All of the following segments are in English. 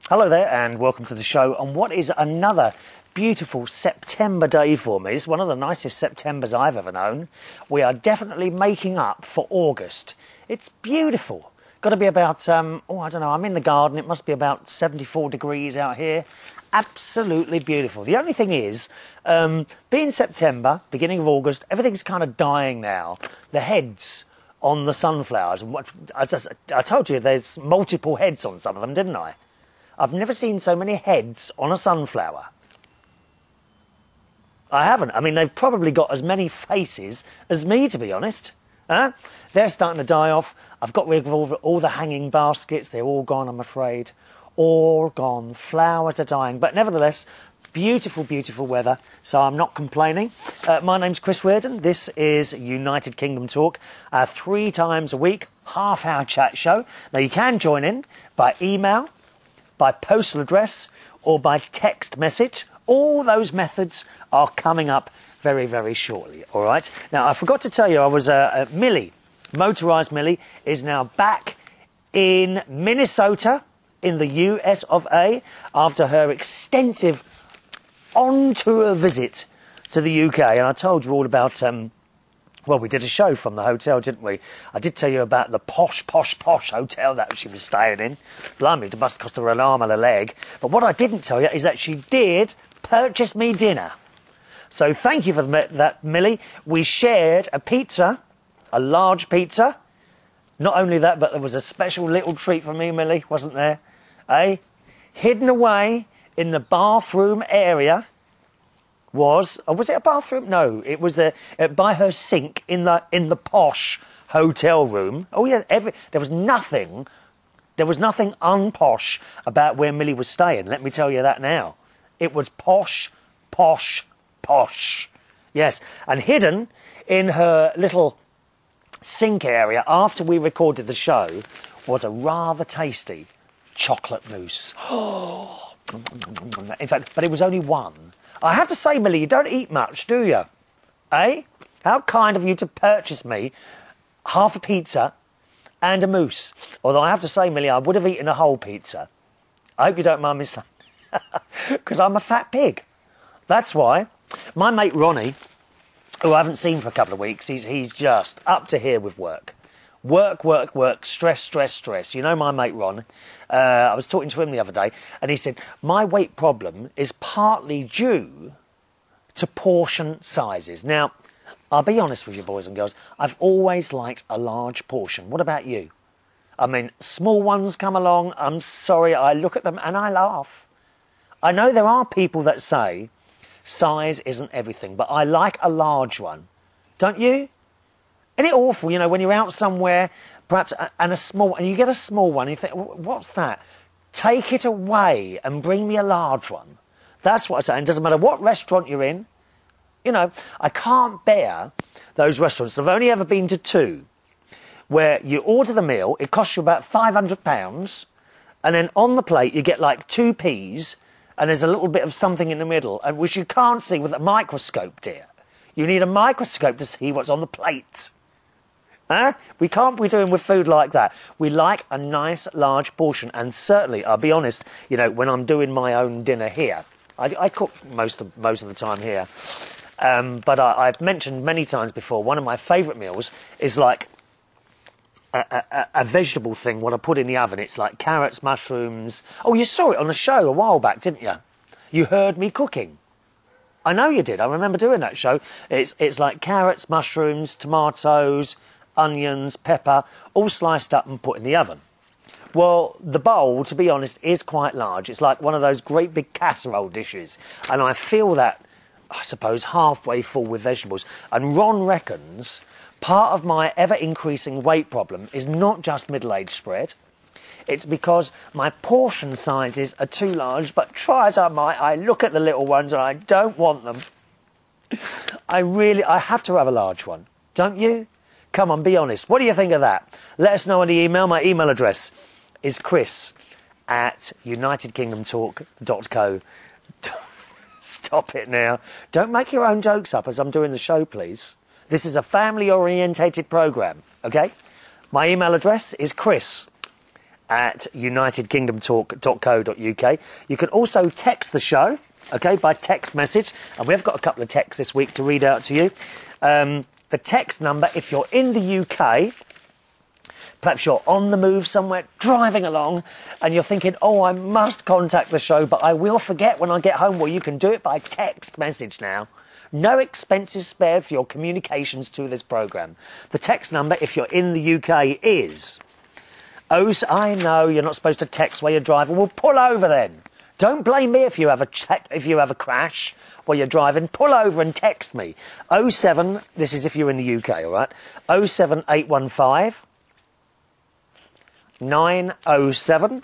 Hello there and welcome to the show on what is another beautiful September day for me. It's one of the nicest Septembers I've ever known. We are definitely making up for August. It's beautiful. Got to be about, I don't know, I'm in the garden. It must be about 74 degrees out here. Absolutely beautiful. The only thing is, being September, beginning of August, everything's kind of dying now. The heads on the sunflowers. I told you there's multiple heads on some of them, didn't I? I've never seen so many heads on a sunflower. I haven't. I mean, they've probably got as many faces as me, to be honest. They're starting to die off. I've got rid of all the hanging baskets. They're all gone, I'm afraid. All gone. Flowers are dying. But nevertheless, beautiful, beautiful weather. So I'm not complaining. My name's Chris Reardon. This is United Kingdom Talk. 3 times a week, half-hour chat show. Now, you can join in by email, by postal address or by text message. All those methods are coming up very, very shortly, all right? Now, I forgot to tell you, I was Millie, motorised Millie, is now back in Minnesota in the US of A after her extensive on-tour visit to the UK. And I told you all about... well, we did a show from the hotel, didn't we? I did tell you about the posh hotel that she was staying in. Blimey, it must cost her an arm and a leg. But what I didn't tell you is that she did purchase me dinner. So thank you for that, Millie. We shared a pizza, a large pizza. Not only that, but there was a special little treat for me, Millie, wasn't there? Hidden away in the bathroom area was it a bathroom? No, it was by her sink in the posh hotel room. Oh yeah, there was nothing unposh about where Millie was staying. Let me tell you that now. It was posh. Yes, and hidden in her little sink area after we recorded the show was a rather tasty chocolate mousse. In fact, but it was only one. I have to say, Millie, you don't eat much, do you? How kind of you to purchase me half a pizza and a mousse. Although I have to say, Millie, I would have eaten a whole pizza. I hope you don't mind me saying, because I'm a fat pig. That's why. My mate Ronnie, who I haven't seen for a couple of weeks, he's just up to here with work. Work, stress. You know my mate Ron. I was talking to him the other day, and he said, my weight problem is partly due to portion sizes. Now, I'll be honest with you, boys and girls, I've always liked a large portion. What about you? I mean, small ones come along, I'm sorry, I look at them and I laugh. I know there are people that say size isn't everything, but I like a large one. Don't you? Isn't it awful, you know, when you're out somewhere, perhaps, and you get a small one, and you think, what's that? Take it away and bring me a large one. That's what I say. And it doesn't matter what restaurant you're in. You know, I can't bear those restaurants. I've only ever been to 2, where you order the meal, it costs you about £500, and then on the plate you get like 2 peas, and there's a little bit of something in the middle, which you can't see with a microscope, dear. You need a microscope to see what's on the plate. We can't be doing with food like that. We like a nice large portion, and certainly, I'll be honest, you know, when I'm doing my own dinner here, I cook most of the time here, but I've mentioned many times before, one of my favourite meals is like a vegetable thing, what I put in the oven. It's like carrots, mushrooms. Oh, you saw it on a show a while back, didn't you? You heard me cooking. I know you did. I remember doing that show. It's like carrots, mushrooms, tomatoes, onions, pepper, all sliced up and put in the oven. Well, the bowl, to be honest, is quite large. It's like one of those great big casserole dishes. And I feel that, I suppose, halfway full with vegetables. And Ron reckons part of my ever-increasing weight problem is not just middle-aged spread. It's because my portion sizes are too large, but try as I might, I look at the little ones and I don't want them. I have to have a large one. Don't you? Come on, be honest. What do you think of that? Let us know on the email. My email address is chris@unitedkingdomtalk.co. Stop it now. Don't make your own jokes up as I'm doing the show, please. This is a family-orientated programme, OK? My email address is chris at unitedkingdomtalk.co.uk. You can also text the show, okay, by text message. And we've got a couple of texts this week to read out to you. The text number, if you're in the UK, perhaps you're on the move somewhere, driving along, and you're thinking, oh, I must contact the show, but I will forget when I get home. Well, you can do it by text message now. No expenses spared for your communications to this programme. The text number, if you're in the UK, is... Oh, I know you're not supposed to text while you're driving. Well, pull over then. Don't blame me if you have a crash while you're driving. Pull over and text me. 07, this is if you're in the UK, all right? 07815 907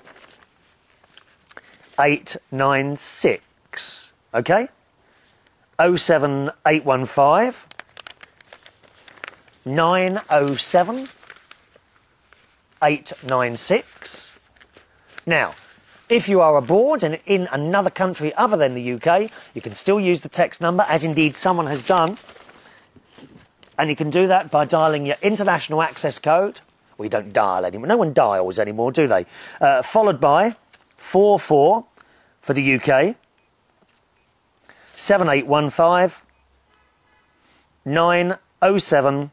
896. Okay? 07815 907 896. Now, if you are abroad and in another country other than the UK, you can still use the text number, as indeed someone has done. And you can do that by dialing your international access code. We don't dial anymore. No one dials anymore, do they? Followed by 44 for the UK, 7815 907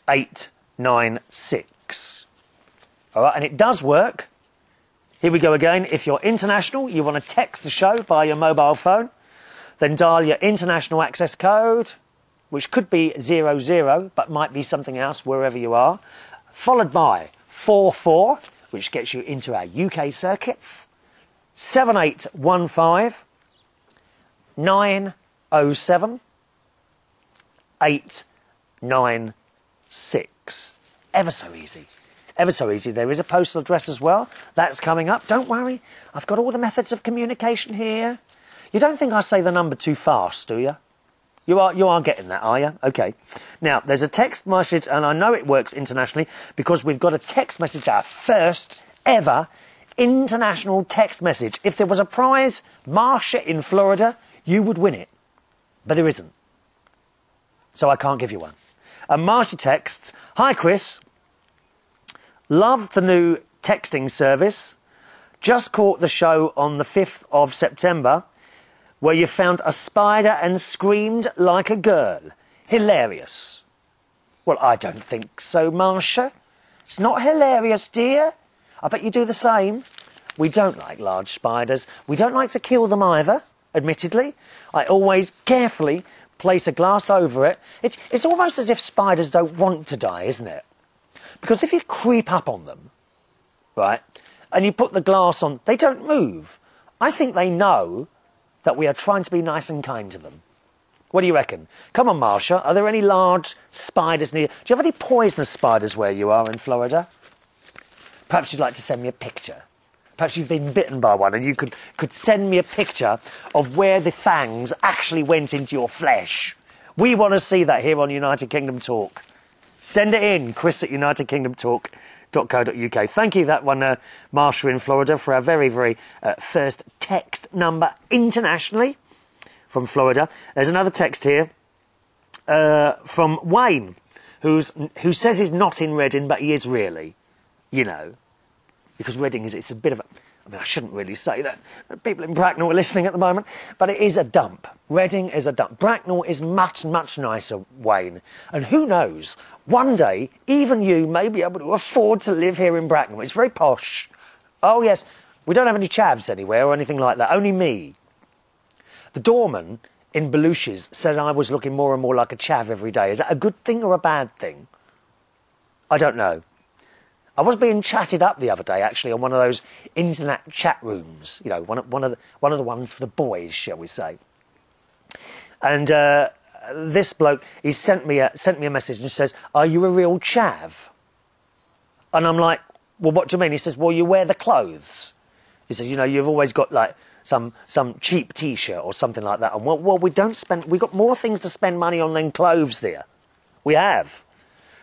896. All right, and it does work. Here we go again. If you're international, you want to text the show by your mobile phone, then dial your international access code, which could be 00, but might be something else wherever you are, followed by 44, which gets you into our UK circuits, 7815 907 896. Ever so easy. Ever so easy. There is a postal address as well. That's coming up. Don't worry. I've got all the methods of communication here. You don't think I say the number too fast, do you? You are getting that, are you? OK. Now, there's a text message, and I know it works internationally because we've got a text message, our first ever international text message. If there was a prize, Marsha in Florida, you would win it. But there isn't. So I can't give you one. And Marsha texts, "Hi, Chris. Love the new texting service. Just caught the show on the 5th of September where you found a spider and screamed like a girl. Hilarious." Well, I don't think so, Marsha. It's not hilarious, dear. I bet you do the same. We don't like large spiders. We don't like to kill them either, admittedly. I always carefully place a glass over it. It's almost as if spiders don't want to die, isn't it? Because if you creep up on them, right, and you put the glass on, they don't move. I think they know that we are trying to be nice and kind to them. What do you reckon? Come on, Marsha, are there any large spiders near? Do you have any poisonous spiders where you are in Florida? Perhaps you'd like to send me a picture. Perhaps you've been bitten by one and you could send me a picture of where the fangs actually went into your flesh. We want to see that here on United Kingdom Talk. Send it in, Chris at unitedkingdomtalk.co.uk. Thank you, that one, Marsha in Florida, for our very, very first text number internationally from Florida. There's another text here from Wayne, who says he's not in Reading, but he is really, you know, because Reading it's a bit of a... I mean, I shouldn't really say that. People in Bracknell are listening at the moment, but it is a dump. Reading is a dump. Bracknell is much, much nicer, Wayne. And who knows, one day, even you may be able to afford to live here in Bracknell. It's very posh. Oh, yes, we don't have any chavs anywhere or anything like that, only me. The doorman in Belushi's said I was looking more and more like a chav every day. Is that a good thing or a bad thing? I don't know. I was being chatted up the other day, actually, on one of those internet chat rooms. You know, one of the ones for the boys, shall we say. And this bloke, he sent me a message and says, "Are you a real chav?" And I'm like, "Well, what do you mean?" He says, "Well, you wear the clothes." He says, "You know, you've always got like some cheap T-shirt or something like that." And well, we've got more things to spend money on than clothes there. We have.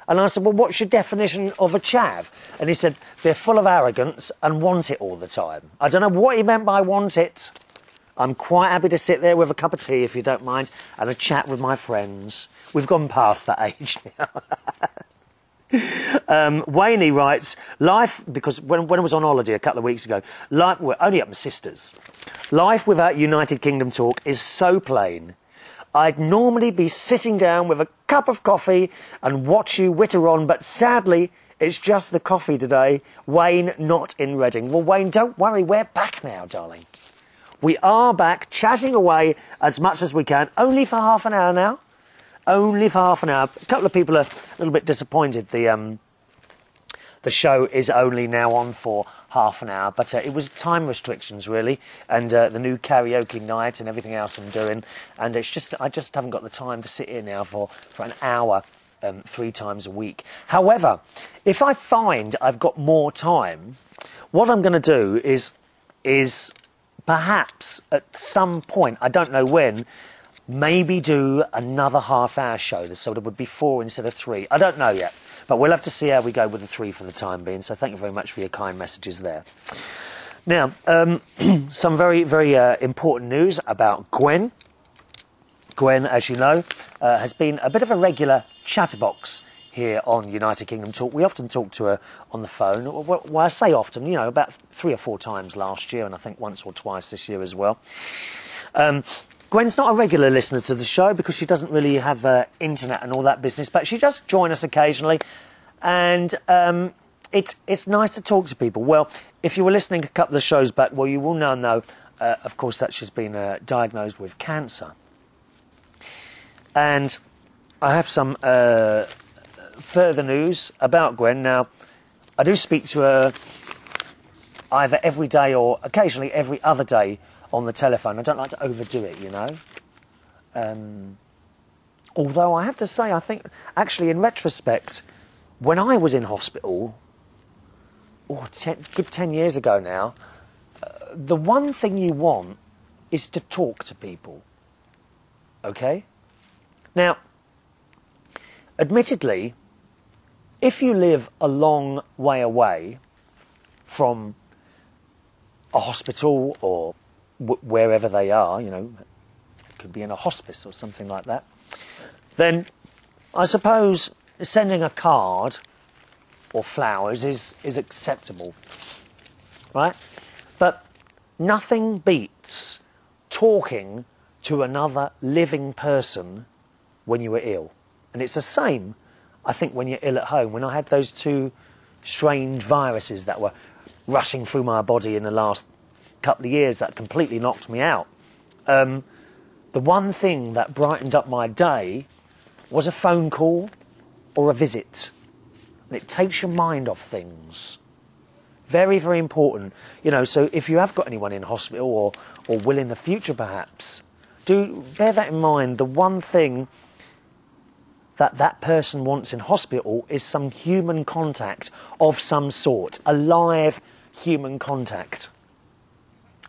And I said, "Well, what's your definition of a chav?" And he said, "They're full of arrogance and want it all the time." I don't know what he meant by want it. I'm quite happy to sit there with a cup of tea, if you don't mind, and a chat with my friends. We've gone past that age now. Wayne writes, life, because when I was on holiday a couple of weeks ago, we're only at my sister's. Life without United Kingdom talk is so plain. I'd normally be sitting down with a cup of coffee and watch you witter on, but sadly, it's just the coffee today. Wayne, not in Reading. Well, Wayne, don't worry, we're back now, darling. We are back, chatting away as much as we can, only for half an hour now. Only for half an hour. A couple of people are a little bit disappointed. The show is only now on for half an hour, but it was time restrictions really, and the new karaoke night and everything else I'm doing, and it's just I just haven't got the time to sit here now for an hour 3 times a week. However, if I find I've got more time, what I'm going to do is perhaps at some point, I don't know when, maybe do another half-hour show, so it would be 4 instead of 3. I don't know yet, but we'll have to see how we go with the 3 for the time being, so thank you very much for your kind messages there. Now, some very, very important news about Gwen. Gwen, as you know, has been a bit of a regular chatterbox here on United Kingdom Talk. We often talk to her on the phone. Well, I say often, you know, about 3 or 4 times last year, and I think once or twice this year as well. Gwen's not a regular listener to the show because she doesn't really have internet and all that business, but she does join us occasionally, and it's nice to talk to people. Well, if you were listening a couple of shows back, well, you will now know, of course, that she's been diagnosed with cancer. And I have some further news about Gwen. Now, I do speak to her either every day or occasionally every other day on the telephone. I don't like to overdo it, you know. Although I have to say, I think, actually, in retrospect, when I was in hospital, good 10 years ago now, the one thing you want is to talk to people. Okay? Now, admittedly, if you live a long way away from a hospital or wherever they are, you know, could be in a hospice or something like that, then I suppose sending a card or flowers is acceptable, right? But nothing beats talking to another living person when you were ill. And it's the same, I think, when you're ill at home. When I had those 2 strange viruses that were rushing through my body in the last couple of years that completely knocked me out, the one thing that brightened up my day was a phone call or a visit. And it takes your mind off things. Very, very important. You know, so if you have got anyone in hospital or will in the future perhaps, do bear that in mind. The one thing that person wants in hospital is some human contact of some sort, a live human contact.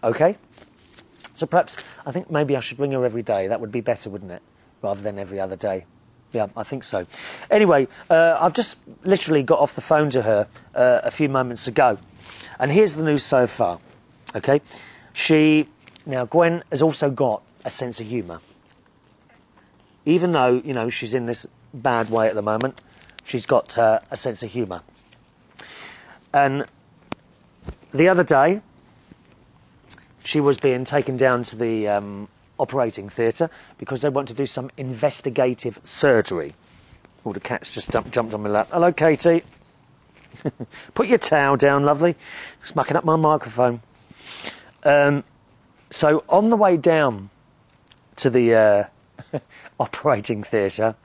Okay? So perhaps, I think maybe I should ring her every day. That would be better, wouldn't it? Rather than every other day. Yeah, I think so. Anyway, I've just literally got off the phone to her a few moments ago. And here's the news so far. Okay? Now, Gwen has also got a sense of humour. Even though, you know, she's in this bad way at the moment, she's got a sense of humour. And the other day, she was being taken down to the operating theatre because they want to do some investigative surgery. Oh, the cat's just jumped on my lap. Hello, Katie. Put your towel down, lovely. It's mucking up my microphone. So on the way down to the operating theatre,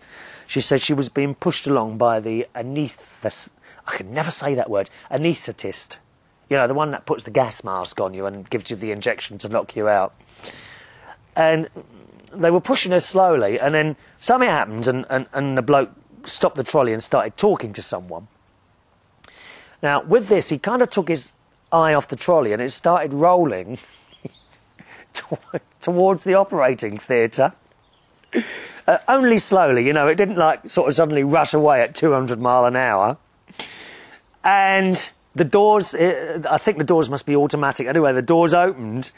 she said she was being pushed along by the anaesthetist. I can never say that word. Anaesthetist. You know, the one that puts the gas mask on you and gives you the injection to knock you out. And they were pushing her slowly, and then something happened, and the bloke stopped the trolley and started talking to someone. Now, with this, he kind of took his eye off the trolley, and it started rolling towards the operating theatre. Only slowly, you know, it didn't like sort of suddenly rush away at 200 mile an hour. And the doors, I think the doors must be automatic. Anyway, the doors opened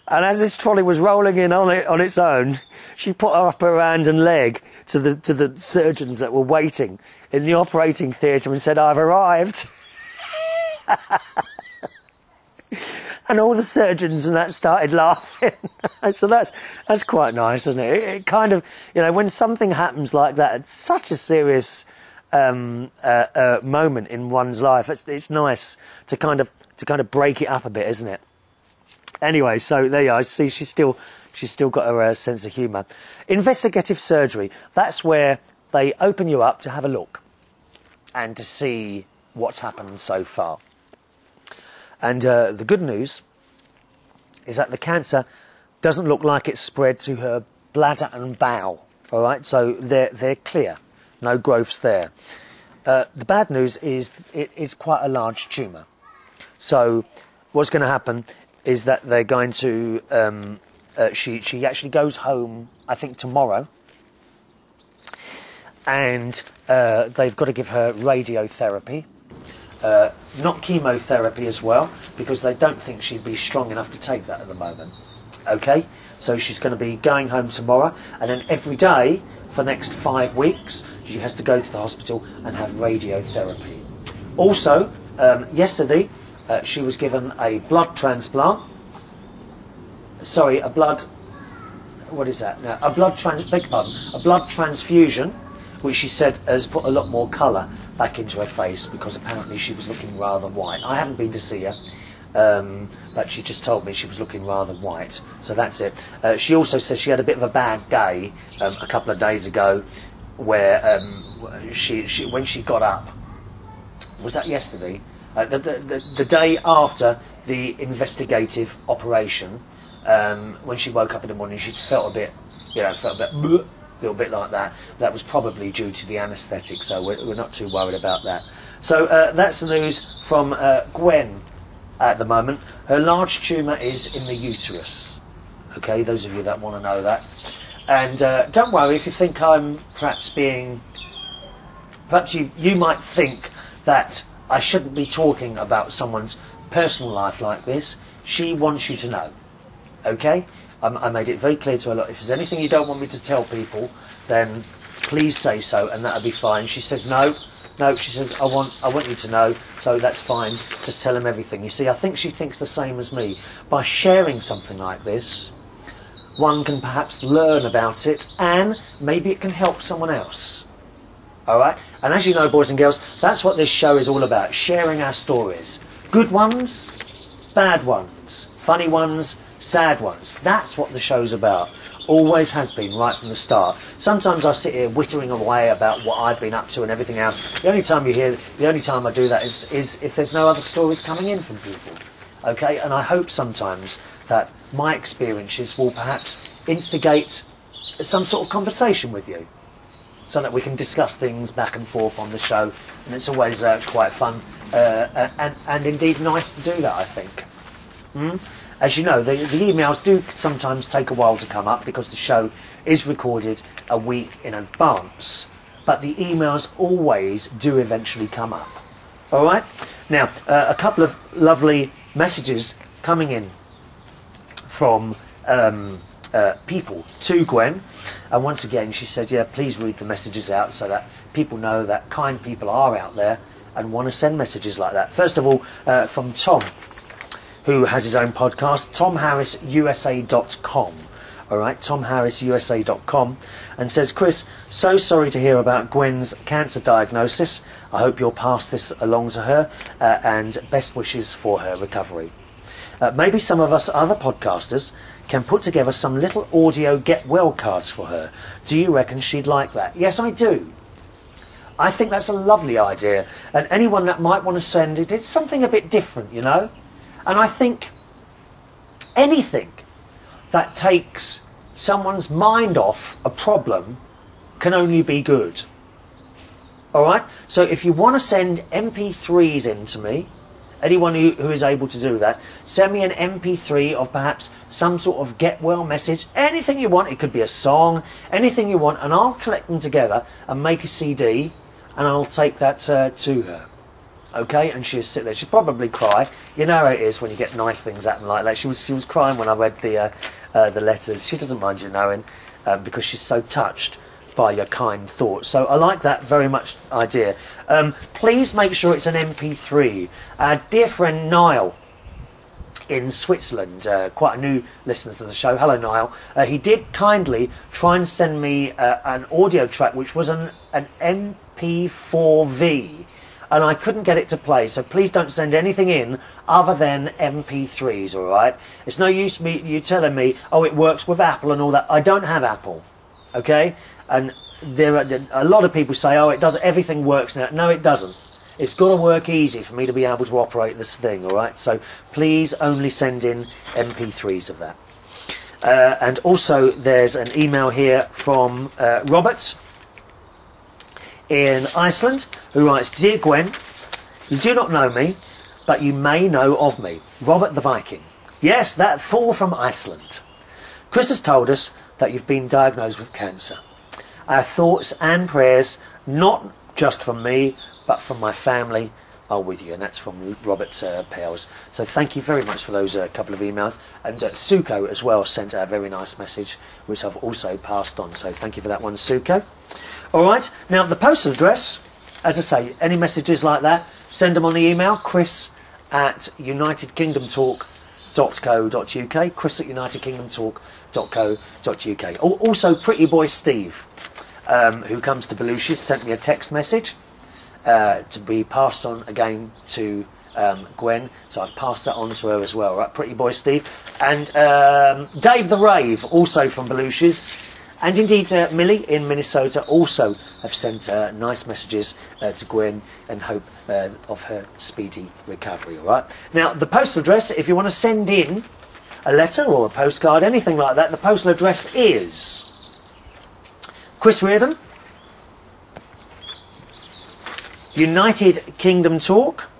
And as this trolley was rolling in on its own, she put up her hand and leg to the surgeons that were waiting in the operating theatre and said, "I've arrived." And all the surgeons and that started laughing. So that's quite nice, isn't it? It kind of, you know, when something happens like that, it's such a serious moment in one's life. It's nice to kind of break it up a bit, isn't it? Anyway, so there you are. See, she's still got her sense of humour. Investigative surgery. That's where they open you up to have a look and to see what's happened so far. And the good news is that the cancer doesn't look like it's spread to her bladder and bowel. All right, so they're clear, no growths there. The bad news is it is quite a large tumour. So what's going to happen is that they're going to she actually goes home, I think, tomorrow, and they've got to give her radiotherapy. Not chemotherapy as well, because they don't think she'd be strong enough to take that at the moment. Okay, so she's going to be going home tomorrow, and then every day for the next 5 weeks she has to go to the hospital and have radiotherapy. Also, yesterday she was given a blood transplant. Sorry, a blood... What is that? No, a blood transfusion, which she said has put a lot more colour back into her face, because apparently she was looking rather white. I haven't been to see her, but she just told me she was looking rather white, so that's it. She also said she had a bit of a bad day a couple of days ago, where when she got up, was that yesterday? The day after the investigative operation, when she woke up in the morning, she felt a bit, bleh, a little bit like that. That was probably due to the anaesthetic, so we're not too worried about that. So that's the news from Gwen at the moment. Her large tumour is in the uterus. Okay, those of you that want to know that. And don't worry if you think I'm perhaps being... Perhaps you might think that I shouldn't be talking about someone's personal life like this. She wants you to know. Okay? I made it very clear to her, look, if there's anything you don't want me to tell people, then please say so, and that'll be fine. She says, no, she says, I want you to know, so that's fine, just tell them everything. You see, I think she thinks the same as me. By sharing something like this, one can perhaps learn about it, and maybe it can help someone else. Alright? And as you know, boys and girls, that's what this show is all about, sharing our stories. Good ones, bad ones, funny ones, sad ones. That's what the show's about. Always has been, right from the start. Sometimes I sit here whittering away about what I've been up to and everything else. The only time I do that is if there's no other stories coming in from people. Okay? And I hope sometimes that my experiences will perhaps instigate some sort of conversation with you, so that we can discuss things back and forth on the show. And it's always quite fun and indeed nice to do that, I think. As you know, the emails do sometimes take a while to come up because the show is recorded a week in advance, but the emails always do eventually come up. Alright? Now, a couple of lovely messages coming in from people to Gwen, and once again she said, yeah, please read the messages out so that people know that kind people are out there and want to send messages like that. First of all, from Tom, who has his own podcast, TomHarrisUSA.com. Alright, TomHarrisUSA.com, and says, Chris, so sorry to hear about Gwen's cancer diagnosis. I hope you'll pass this along to her, and best wishes for her recovery. Maybe some of us other podcasters can put together some little audio get well cards for her. Do you reckon she'd like that? Yes, I do. I think that's a lovely idea, and anyone that might want to send it, it's something a bit different, you know. And I think anything that takes someone's mind off a problem can only be good. Alright? So if you want to send MP3s in to me, anyone who is able to do that, send me an MP3 of perhaps some sort of get well message, anything you want. It could be a song, anything you want, and I'll collect them together and make a CD, and I'll take that to her. okay? And she'll sit there. She'll probably cry. You know how it is when you get nice things happen like that. She was crying when I read the letters. She doesn't mind you knowing, because she's so touched by your kind thoughts. So I like that very much idea. Please make sure it's an MP3. Our dear friend Niall in Switzerland, quite a new listener to the show. Hello, Niall. He did kindly try and send me an audio track, which was an MP4V, and I couldn't get it to play. So please don't send anything in other than MP3s, all right? It's no use you telling me, oh, it works with Apple and all that. I don't have Apple, okay? And there are a lot of people say, oh, it does, everything works now. No, it doesn't. It's got to work easy for me to be able to operate this thing, all right? So please only send in MP3s of that. And also there's an email here from Robert in Iceland, who writes, Dear Gwen, you do not know me, but you may know of me. Robert the Viking. Yes, that fool from Iceland. Chris has told us that you've been diagnosed with cancer. Our thoughts and prayers, not just from me, but from my family, are with you. And that's from Robert Pales. So thank you very much for those couple of emails. And Suko as well sent a very nice message, which I've also passed on. So thank you for that one, Suko. All right. Now, the postal address, as I say, any messages like that, send them on the email, chris@unitedkingdomtalk.co.uk, chris@unitedkingdomtalk.co.uk. Also, Pretty Boy Steve, who comes to Belushi's, sent me a text message to be passed on again to Gwen, so I've passed that on to her as well, right? Pretty Boy Steve. And Dave the Rave, also from Belushi's, and indeed Millie in Minnesota also have sent nice messages to Gwen and hope of her speedy recovery, all right? Now, the postal address, if you want to send in a letter or a postcard, anything like that, the postal address is Chris Reardon, United Kingdom Talk,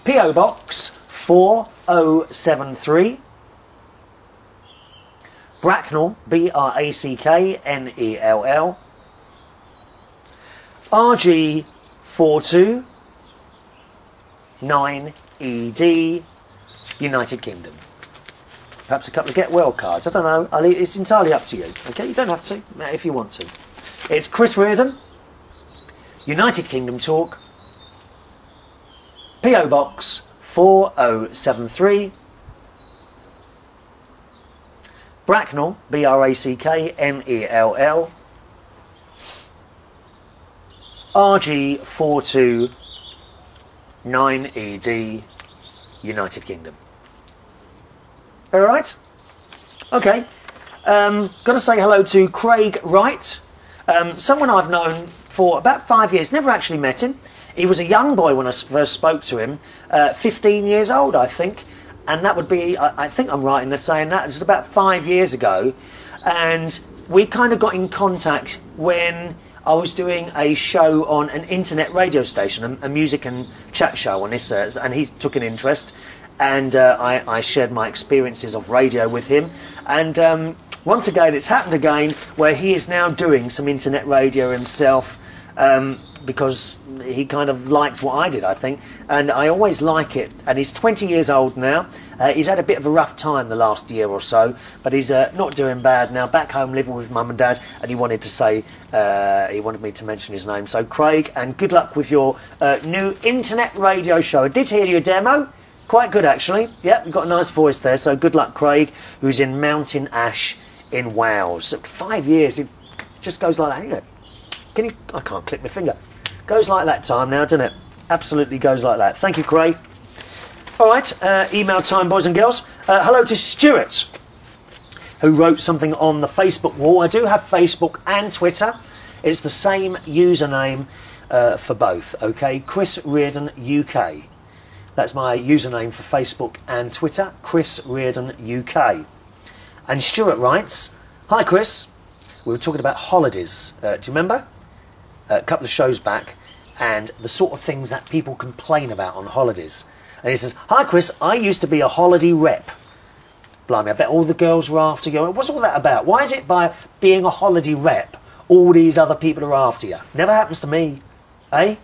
P.O. Box 4073, Bracknell, Bracknell, RG 429ED, United Kingdom. Perhaps a couple of get well cards. I don't know. It's entirely up to you. Okay, you don't have to if you want to. It's Chris Reardon, United Kingdom Talk, P.O. Box 4073, Bracknell, Bracknell, RG 429ED, United Kingdom. All right. Okay. Got to say hello to Craig Wright, someone I've known for about 5 years. Never actually met him. He was a young boy when I first spoke to him, 15 years old, I think. And that would be, I think I'm right in saying that, it was about 5 years ago. And we kind of got in contact when I was doing a show on an internet radio station, a music and chat show on this, and he took an interest. And I shared my experiences of radio with him. And once again, it's happened again where he is now doing some internet radio himself, because he kind of liked what I did, I think. And I always like it. And he's 20 years old now. He's had a bit of a rough time the last year or so, but he's not doing bad now. Back home living with mum and dad, and he wanted to say, he wanted me to mention his name. So Craig, and good luck with your new internet radio show. I did hear your demo. Quite good, actually. Yep, you've got a nice voice there. So good luck, Craig, who's in Mountain Ash in Wales. 5 years, it just goes like that, isn't it? Can you? I can't click my finger. Goes like that time now, doesn't it? Absolutely goes like that. Thank you, Craig. All right, email time, boys and girls. Hello to Stuart, who wrote something on the Facebook wall. I do have Facebook and Twitter. It's the same username for both, okay? Chris Reardon UK. That's my username for Facebook and Twitter, Chris Reardon UK. And Stuart writes, Hi Chris, we were talking about holidays, do you remember? A couple of shows back, and the sort of things that people complain about on holidays. And he says, Hi Chris, I used to be a holiday rep. Blimey, I bet all the girls were after you. What's all that about? Why is it by being a holiday rep, all these other people are after you? Never happens to me, eh?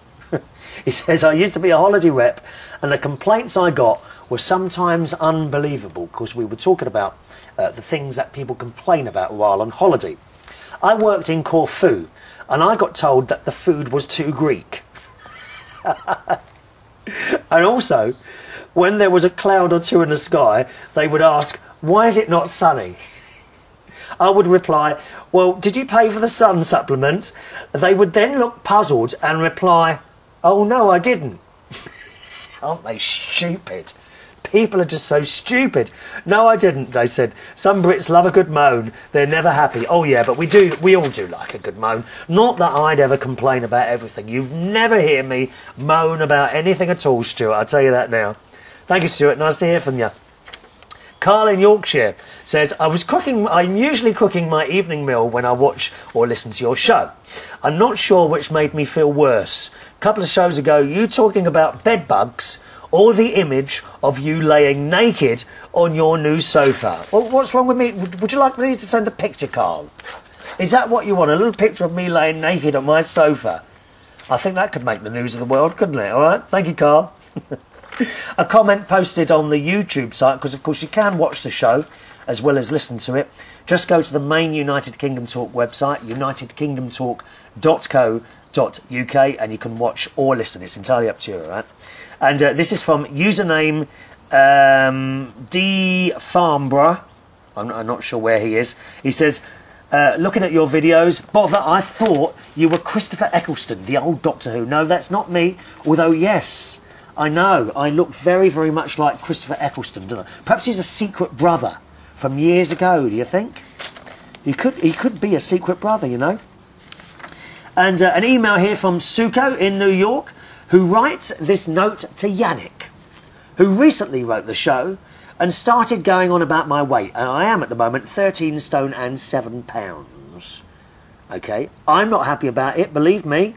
He says, I used to be a holiday rep and the complaints I got were sometimes unbelievable because we were talking about the things that people complain about while on holiday. I worked in Corfu and I got told that the food was too Greek. And also, when there was a cloud or two in the sky, they would ask, why is it not sunny? I would reply, well, did you pay for the sun supplement? They would then look puzzled and reply, oh no, I didn't. Aren't they stupid? People are just so stupid. No, I didn't, they said. Some Brits love a good moan. They're never happy. Oh yeah, but we all do like a good moan. Not that I'd ever complain about everything. You've never hear me moan about anything at all, Stuart. I'll tell you that now. Thank you, Stuart. Nice to hear from you. Carl in Yorkshire says, I'm usually cooking my evening meal when I watch or listen to your show. I'm not sure which made me feel worse. A couple of shows ago, you talking about bed bugs or the image of you laying naked on your new sofa. Well, what's wrong with me? Would you like me to send a picture, Carl? Is that what you want? A little picture of me laying naked on my sofa? I think that could make the news of the world, couldn't it? All right. Thank you, Carl. A comment posted on the YouTube site, because of course you can watch the show as well as listen to it. Just go to the main United Kingdom Talk website, unitedkingdomtalk.co.uk, and you can watch or listen. It's entirely up to you, all right? And this is from username D Farnborough. I'm not sure where he is. He says, looking at your videos, bother, I thought you were Christopher Eccleston, the old Doctor Who. No, that's not me, although yes, I know, I look very, very much like Christopher Eccleston, don't I? Perhaps he's a secret brother from years ago, do you think? He could be a secret brother, you know. And an email here from Suko in New York, who writes this note to Yannick, who recently wrote the show and started going on about my weight. And I am at the moment 13 stone and 7 pounds. Okay, I'm not happy about it, believe me.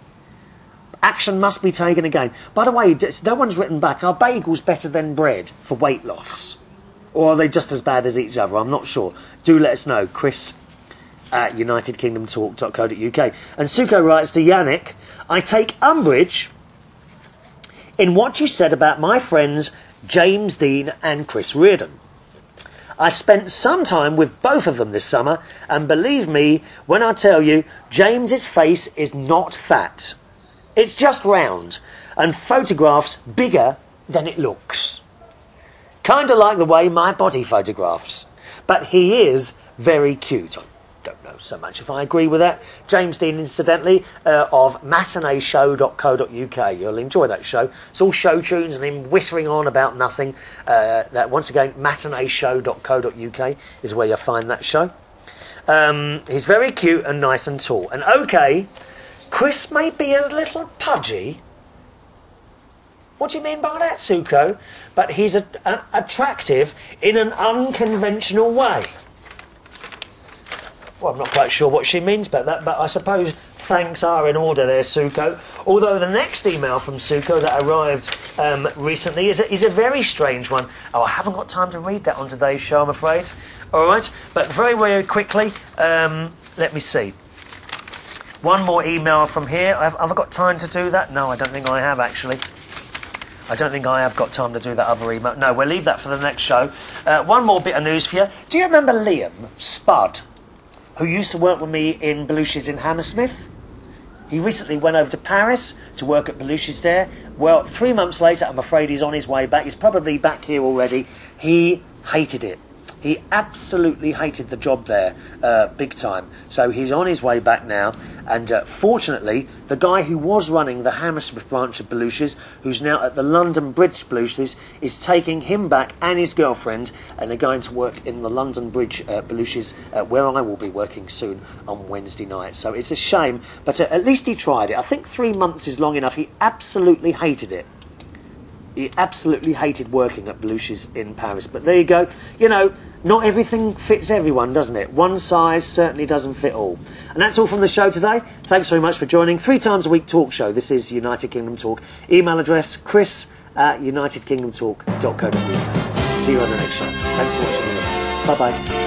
Action must be taken again. By the way, no one's written back, are bagels better than bread for weight loss? Or are they just as bad as each other? I'm not sure. Do let us know. Chris at unitedkingdomtalk.co.uk. And Suko writes to Yannick, I take umbrage in what you said about my friends James Dean and Chris Reardon. I spent some time with both of them this summer, and believe me when I tell you, James's face is not fat. It's just round, and photographs bigger than it looks. Kind of like the way my body photographs. But he is very cute. I don't know so much if I agree with that. James Dean, incidentally, of matineeshow.co.uk. You'll enjoy that show. It's all show tunes and him whittering on about nothing. That once again, matineeshow.co.uk is where you'll find that show. He's very cute and nice and tall. And okay, Chris may be a little pudgy. What do you mean by that, Suko? But he's attractive in an unconventional way. Well, I'm not quite sure what she means by that, but I suppose thanks are in order there, Suko. Although the next email from Suko that arrived recently is a very strange one. Oh, I haven't got time to read that on today's show, I'm afraid. All right, but very, very quickly, let me see. One more email from here. Have I got time to do that? No, I don't think I have, actually. I don't think I have got time to do that other email. No, we'll leave that for the next show. One more bit of news for you. Do you remember Liam Spud, who used to work with me in Belushi's in Hammersmith? He recently went over to Paris to work at Belushi's there. Well, 3 months later, I'm afraid he's on his way back. He's probably back here already. He hated it. He absolutely hated the job there, big time. So he's on his way back now. And fortunately, the guy who was running the Hammersmith branch of Belushi's, who's now at the London Bridge Belushi's, is taking him back and his girlfriend, and they're going to work in the London Bridge Belushi's, where I will be working soon on Wednesday night. So it's a shame, but at least he tried it. I think 3 months is long enough. He absolutely hated it. He absolutely hated working at Belushi's in Paris. But there you go. You know, not everything fits everyone, doesn't it? One size certainly doesn't fit all. And that's all from the show today. Thanks very much for joining. 3 times a week talk show. This is United Kingdom Talk. Email address, chris@unitedkingdomtalk.co.uk. See you on the next show. Thanks for watching and listening. Bye-bye.